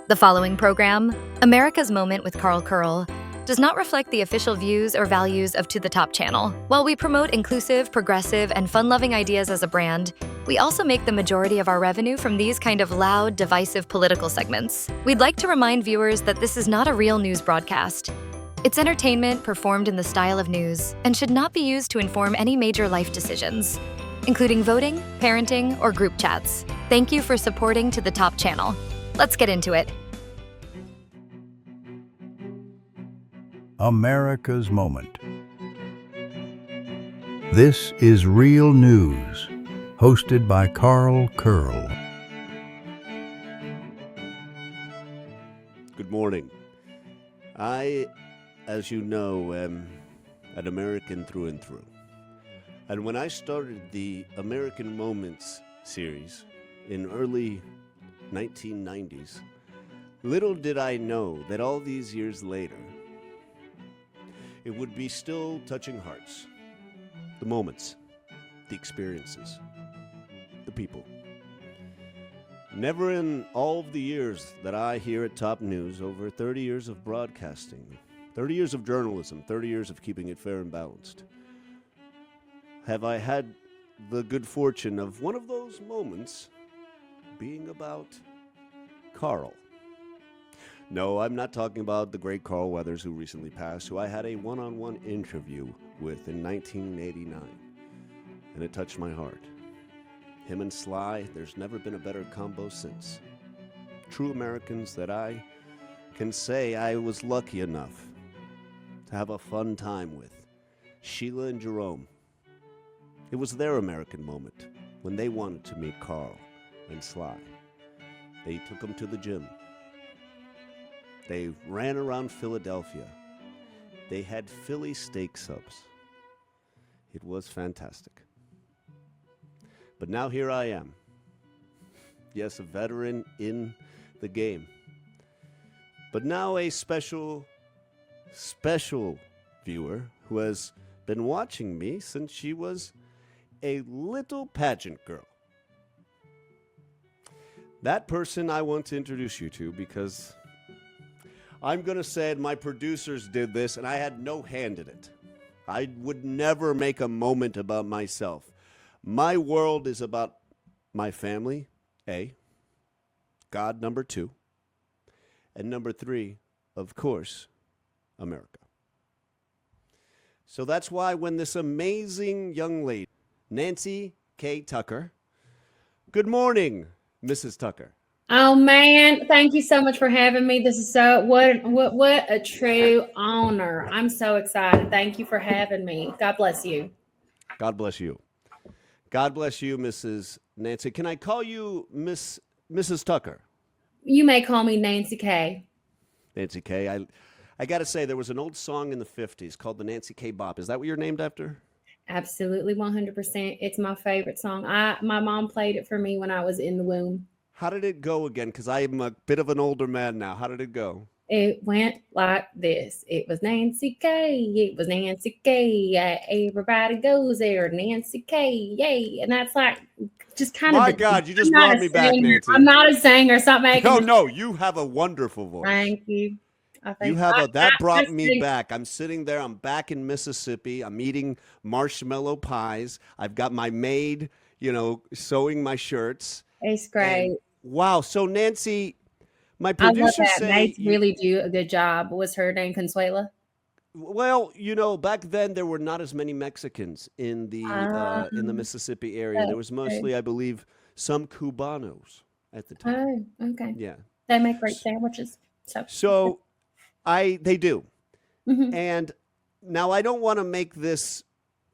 The following program, America's Moment with Carl Curl, does not reflect the official views or values of To the Top channel. While we promote inclusive, progressive, and fun-loving ideas as a brand, we also make the majority of our revenue from these kind of loud, divisive political segments. We'd like to remind viewers that this is not a real news broadcast. It's entertainment performed in the style of news and should not be used to inform any major life decisions, including voting, parenting, or group chats. Thank you for supporting To the Top channel. Let's get into it. America's Moment. This is Real News, hosted by Carl Curl. Good morning. I, as you know, am an American through and through. And when I started the American Moments series in early 1990s, little did I know that all these years later, it would be still touching hearts, the moments, the experiences, the people. Never in all of the years that I here at Top News, over 30 years of broadcasting, 30 years of journalism, 30 years of keeping it fair and balanced, have I had the good fortune of one of those moments being about Carl. No, I'm not talking about the great Carl Weathers who recently passed, who I had a one-on-one interview with in 1989, and it touched my heart. Him and Sly, there's never been a better combo since. True Americans that I can say I was lucky enough to have a fun time with. Sheila and Jerome. It was their American moment when they wanted to meet Carl and Sly. They took him to the gym. They ran around Philadelphia. They had Philly steak subs. It was fantastic. But now here I am. Yes, a veteran in the game. But now a special viewer who has been watching me since she was a little pageant girl. That person I want to introduce you to, because I'm going to say it, my producers did this and I had no hand in it. I would never make a moment about myself. My world is about my family, A, God, number 2, and number 3, of course, America. So that's why when this amazing young lady, Nancy K. Tucker, good morning, Mrs. Tucker. Oh man, thank you so much for having me. This is what a true honor. I'm so excited. Thank you for having me. God bless you. God bless you. God bless you, Mrs. Nancy. Can I call you Mrs. Tucker? You may call me Nancy K. Nancy K. I got to say, there was an old song in the 50s called the Nancy K. Bop. Is that what you're named after? Absolutely, 100%. It's my favorite song. My mom played it for me when I was in the womb. How did it go again? Because I am a bit of an older man now. How did it go? It went like this. It was Nancy K. It was Nancy K. Everybody goes there. Nancy K. Yay. And that's like just kind of. My God, you just brought me back, Nancy. I'm not a singer. Stop making No, you have a wonderful voice. Thank you. That brought me back. I'm sitting there. I'm back in Mississippi. I'm eating marshmallow pies. I've got my maid, sewing my shirts. It's great. And, wow. So Nancy, my producer say maids really do a good job. Was her name Consuela? Well, back then there were not as many Mexicans in the Mississippi area. There was mostly, I believe, some Cubanos at the time. Oh, okay. Yeah. They make great sandwiches. So they do. Mm-hmm. And now I don't want to make this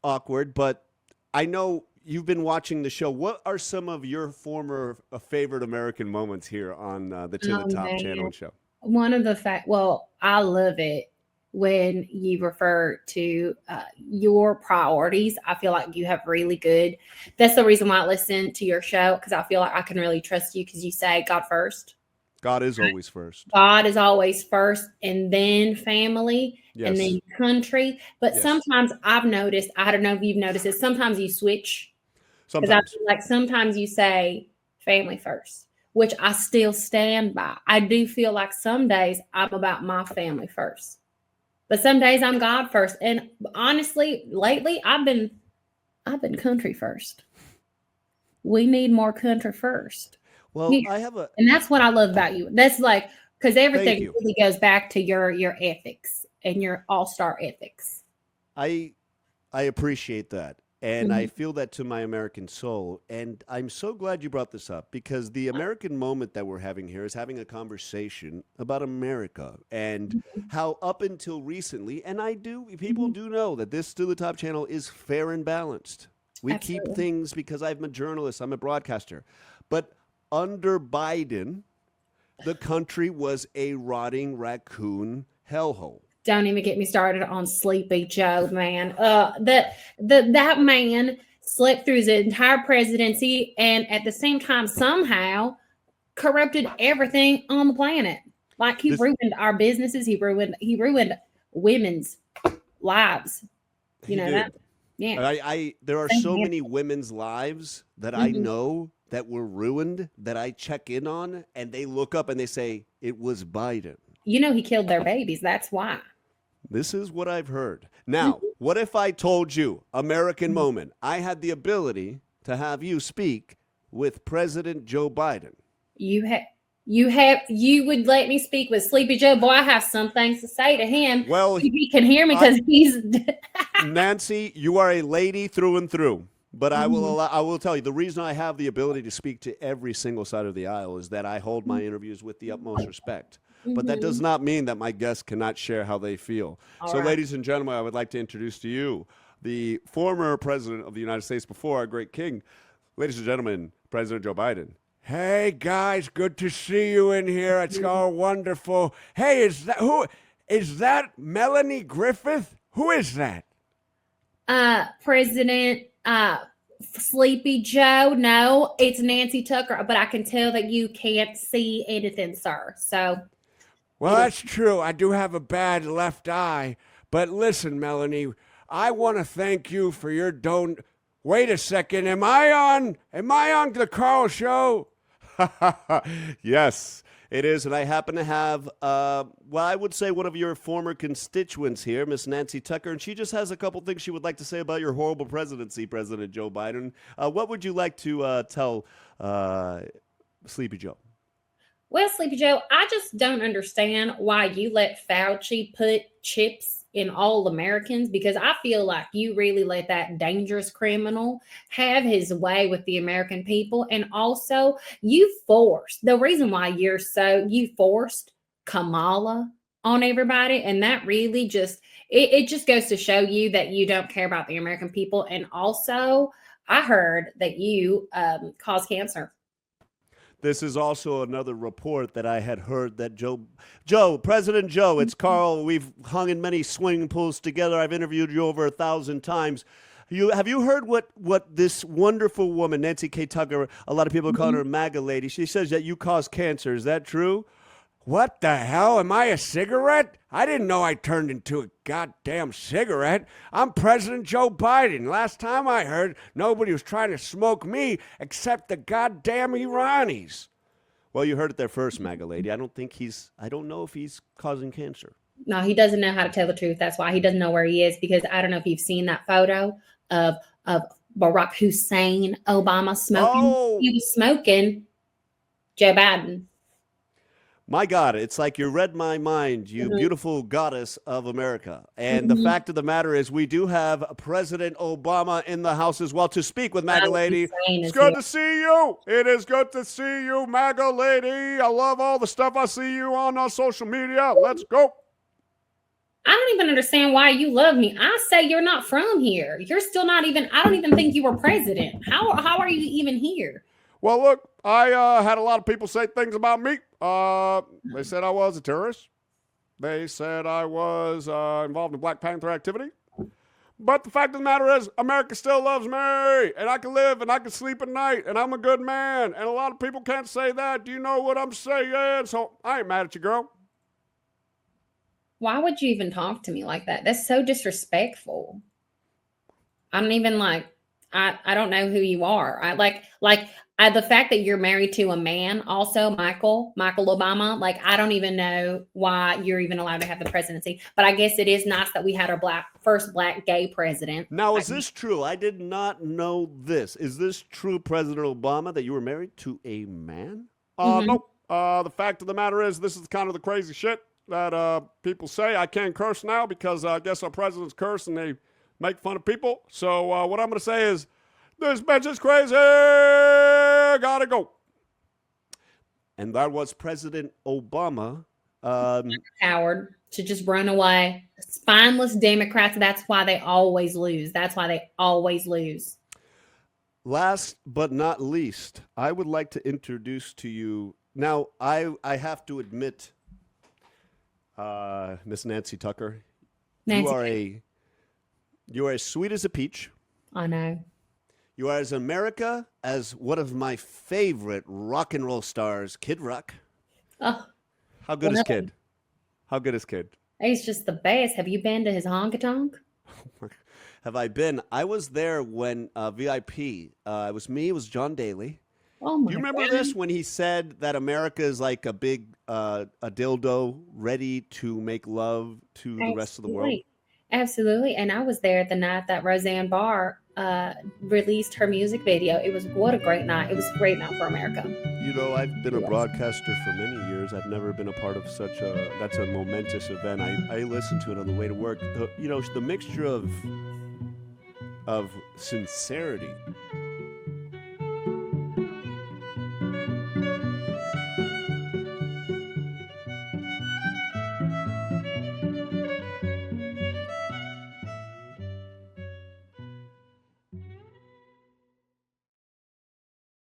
awkward, but I know you've been watching the show. What are some of your former favorite American moments here on the To the Top channel and show? One of the I love it when you refer to your priorities. I feel like you have really good. That's the reason why I listen to your show, because I feel like I can really trust you because you say God first. God is always first. God is always first, and then family, yes. And then country. But yes. Sometimes I've noticed, I don't know if you've noticed it, sometimes you switch. Because I feel like sometimes you say family first, which I still stand by. I do feel like some days I'm about my family first, but some days I'm God first. And honestly, lately I've been country first. We need more country first. Well, I have a And that's what I love about you. That's like, because everything you. really goes back to your ethics and your all-star ethics. I appreciate that. And I feel that to my American soul. And I'm so glad you brought this up because the American moment that we're having here is having a conversation about America and how up until recently, and people do know that this To the Top channel is fair and balanced. We Absolutely. keep things because I'm a journalist, I'm a broadcaster. But under Biden, the country was a rotting raccoon hellhole. Don't even get me started on Sleepy Joe, man. That man slept through his entire presidency and at the same time somehow corrupted everything on the planet. Like he ruined our businesses. He ruined women's lives. You know that? Yeah. There are so many women's lives that I know that were ruined that I check in on, and they look up and they say it was Biden. You know, he killed their babies. That's why. This is what I've heard. Now, what if I told you, American moment, I had the ability to have you speak with President Joe Biden? You would let me speak with Sleepy Joe. Boy, I have some things to say to him. Well, he can hear me because he's Nancy, you are a lady through and through. But I will tell you, the reason I have the ability to speak to every single side of the aisle is that I hold my interviews with the utmost respect. But that does not mean that my guests cannot share how they feel. Ladies and gentlemen, I would like to introduce to you the former president of the United States before our great king. Ladies and gentlemen, President Joe Biden. Hey, guys, good to see you in here. It's all wonderful. Hey, is that Melanie Griffith? Who is that? President Sleepy Joe. No, it's Nancy Tucker, but I can tell that you can't see anything, sir. So well, that's true. I do have a bad left eye. But listen, Melanie, I want to thank you for your Wait a second. Am I on the Carl Show? Yes, it is. And I happen to have, I would say one of your former constituents here, Miss Nancy Tucker, and she just has a couple things she would like to say about your horrible presidency, President Joe Biden. What would you like to tell Sleepy Joe? Well, Sleepy Joe, I just don't understand why you let Fauci put chips in all Americans, because I feel like you really let that dangerous criminal have his way with the American people. And also you forced Kamala on everybody. And that really it just goes to show you that you don't care about the American people. And also I heard that you cause cancer. This is also another report that I had heard that President Joe, it's Carl. We've hung in many swimming pools together. I've interviewed you over 1,000 times. Have you heard what this wonderful woman, Nancy K. Tucker, a lot of people call her MAGA Lady. She says that you cause cancer. Is that true? What the hell? Am I a cigarette? I didn't know I turned into a goddamn cigarette. I'm President Joe Biden. Last time I heard, nobody was trying to smoke me except the goddamn Iranis. Well, you heard it there first, MAGA Lady. I don't know if he's causing cancer. No, he doesn't know how to tell the truth. That's why he doesn't know where he is, because I don't know if you've seen that photo of Barack Hussein Obama smoking. Oh. He was smoking Joe Biden. My God, it's like you read my mind, you beautiful goddess of America. And the fact of the matter is we do have President Obama in the house as well to speak with MAGA Lady. It's good to see you. It is good to see you, MAGA Lady. I love all the stuff I see you on social media. Let's go. I don't even understand why you love me. I say you're not from here. You're still not even, I don't even think you were president. How are you even here? Well, look, I had a lot of people say things about me. They said I was a terrorist. They said I was involved in Black Panther activity. But the fact of the matter is, America still loves me, and I can live and I can sleep at night, and I'm a good man. And a lot of people can't say that. Do you know what I'm saying? So I ain't mad at you, girl. Why would you even talk to me like that? That's so disrespectful. I don't even I don't know who you are. The fact that you're married to a man, also Michael Obama. Like, I don't even know why you're even allowed to have the presidency. But I guess it is nice that we had our first black gay president. Now, is this true? I did not know this. Is this true, President Obama, that you were married to a man? Nope. The fact of the matter is, this is kind of the crazy shit that people say. I can't curse now because I guess our presidents curse and they make fun of people. So what I'm going to say is, this bitch is crazy. Gotta go. And that was President Obama. Coward to just run away. Spineless Democrats. That's why they always lose. Last but not least, I would like to introduce to you. Now, I have to admit, Miss Nancy Tucker, you are as sweet as a peach. I know. You are as America as one of my favorite rock and roll stars, Kid Rock. Oh, How good is Kid? How good is Kid? He's just the best. Have you been to his honky-tonk? Have I been? I was there when VIP. It was me. It was John Daly. Oh my! Do you remember this when he said that America is like a big a dildo ready to make love to the rest of the world? Absolutely. And I was there the night that Roseanne Barr released her music video. What a great night. It was a great night for America. You know, I've been a broadcaster for many years. I've never been a part of that's a momentous event. I listen to it on the way to work. The mixture of sincerity